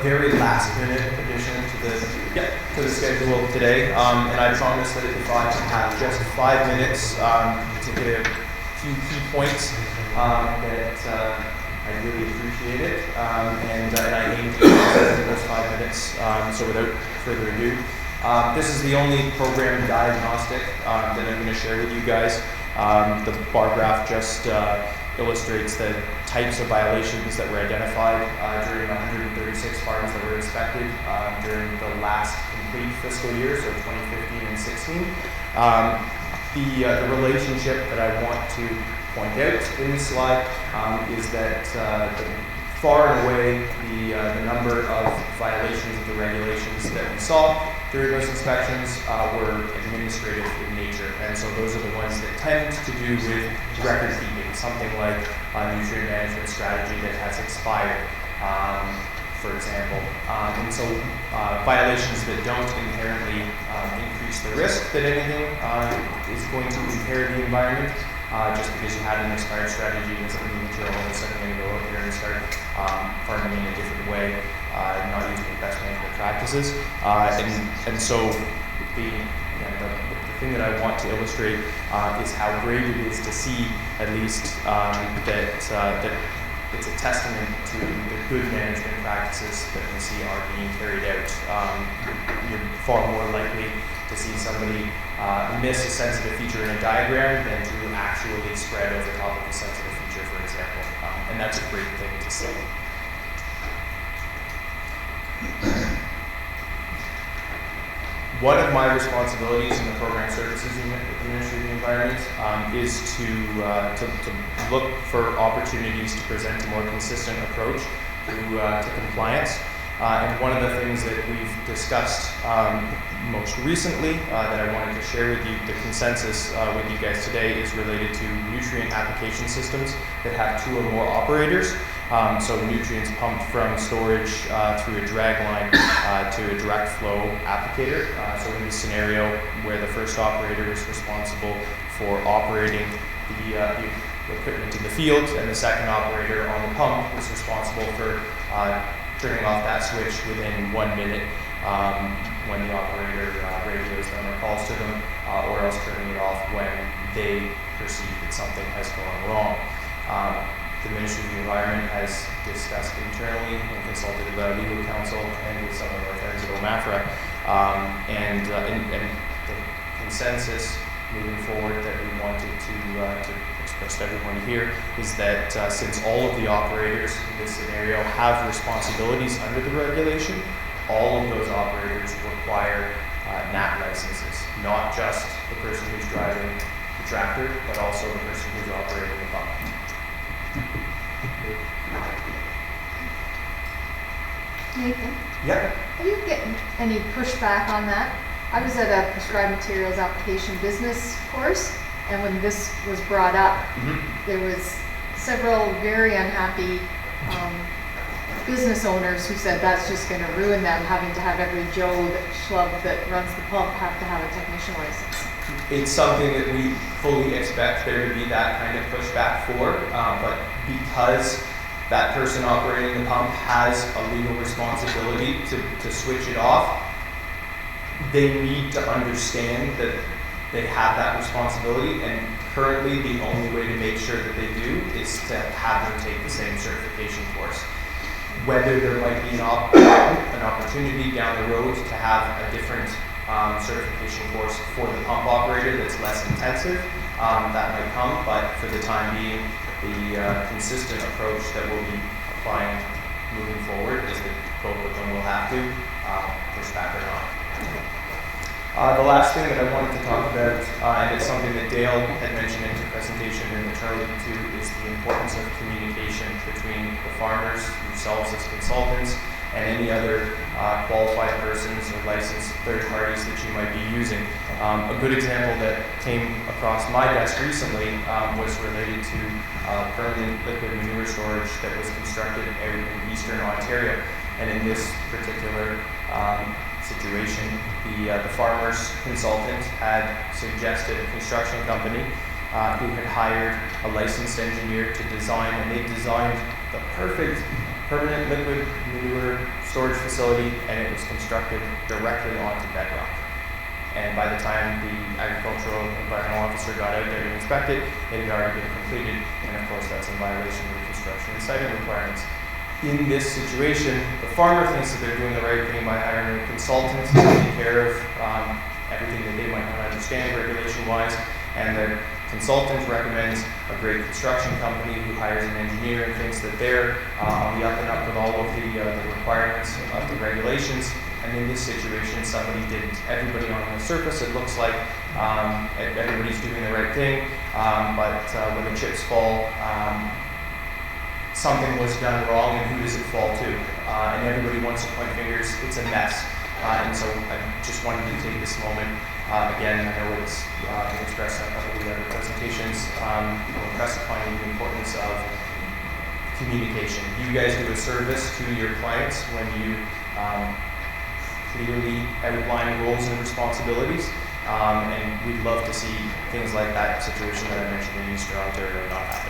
very last minute addition to the schedule today, and I promise that if I can have just 5 minutes to get a few key points, that I'd really appreciate it, and I aim to get in those 5 minutes. So without further ado, this is the only program diagnostic that I'm going to share with you guys. The bar graph just illustrates the types of violations that were identified during 136 farms that were inspected during the last complete fiscal year, so 2015 and 16. The relationship that I want to point out in this slide is that far and away the number of violations of the regulations that we saw during those inspections were administrative in nature, and so those are the ones that tend to do with record keeping, something like a nutrient management strategy that has expired, for example. And so violations that don't inherently increase the risk that anything is going to impair the environment, just because you had an expired strategy doesn't mean that you're all of a sudden going to go out there and start farming in a different way, not using the best management practices. And so the thing that I want to illustrate is how great it is to see, at least, that it's a testament to the good management practices that we see are being carried out. You're far more likely to see somebody miss a sensitive feature in a diagram than to actually spread over top of a sensitive feature, for example. And that's a great thing to see. One of my responsibilities in the Program Services Unit at the Ministry of the Environment is to look for opportunities to present a more consistent approach to compliance. And one of the things that we've discussed most recently that I wanted to share with you, the consensus with you guys today, is related to nutrient application systems that have 2 or more operators. So nutrients pumped from storage through a drag line to a direct flow applicator. So in this scenario where the first operator is responsible for operating the equipment in the field, and the second operator on the pump is responsible for turning off that switch within 1 minute when the operator radios them or calls to them, or else turning it off when they perceive that something has gone wrong. The Ministry of the Environment has discussed internally and consulted with our legal counsel and with some of our friends at OMAFRA, and the consensus moving forward that we wanted to express to everyone here is that since all of the operators in this scenario have responsibilities under the regulation, all of those operators require NAT licenses, not just the person who's driving the tractor, but also the person who's operating the pump. Nathan? Yeah. Are you getting any pushback on that? I was at a prescribed materials application business course, and when this was brought up, there was several very unhappy business owners who said that's just going to ruin them, having to have every Joe schlub that runs the pump have to have a technician license. It's something that we fully expect there to be that kind of pushback for, but because that person operating the pump has a legal responsibility to switch it off, they need to understand that they have that responsibility, and currently the only way to make sure that they do is to have them take the same certification course. Whether there might be an opportunity down the road to have a different certification course for the pump operator that's less intensive, that might come, but for the time being, the consistent approach that we'll be applying moving forward is that both of them will have to, push back or not. The last thing that I wanted to talk about, and it's something that Dale had mentioned in his presentation and that Charlie did too, is the importance of communication between the farmers, yourselves as consultants, and any other qualified persons or licensed third parties that you might be using. A good example that came across my desk recently was related to permanent liquid manure storage that was constructed out in eastern Ontario. And in this particular situation, the farmer's consultant had suggested a construction company who had hired a licensed engineer to design, and they designed the perfect permanent liquid manure storage facility, and it was constructed directly onto bedrock. And by the time the agricultural environmental officer got out there to inspect it, it had already been completed, and of course that's in violation of the construction and siting requirements. In this situation, the farmer thinks that they're doing the right thing by hiring a consultant to take care of everything that they might not understand regulation-wise, and the consultant recommends a great construction company who hires an engineer and thinks that they're on the up and up with all of the requirements of the regulations. And in this situation, somebody didn't. Everybody on the surface, it looks like everybody's doing the right thing, but when the chips fall, something was done wrong, and who does it fall to? And everybody wants to point fingers. It's a mess. And so I just wanted to take this moment. Again, I know it's been expressed in a couple of the other presentations, impress upon you the importance of communication. You guys do a service to your clients when you clearly outline roles and responsibilities, and we'd love to see things like that situation that I mentioned in Eastern Ontario not happen.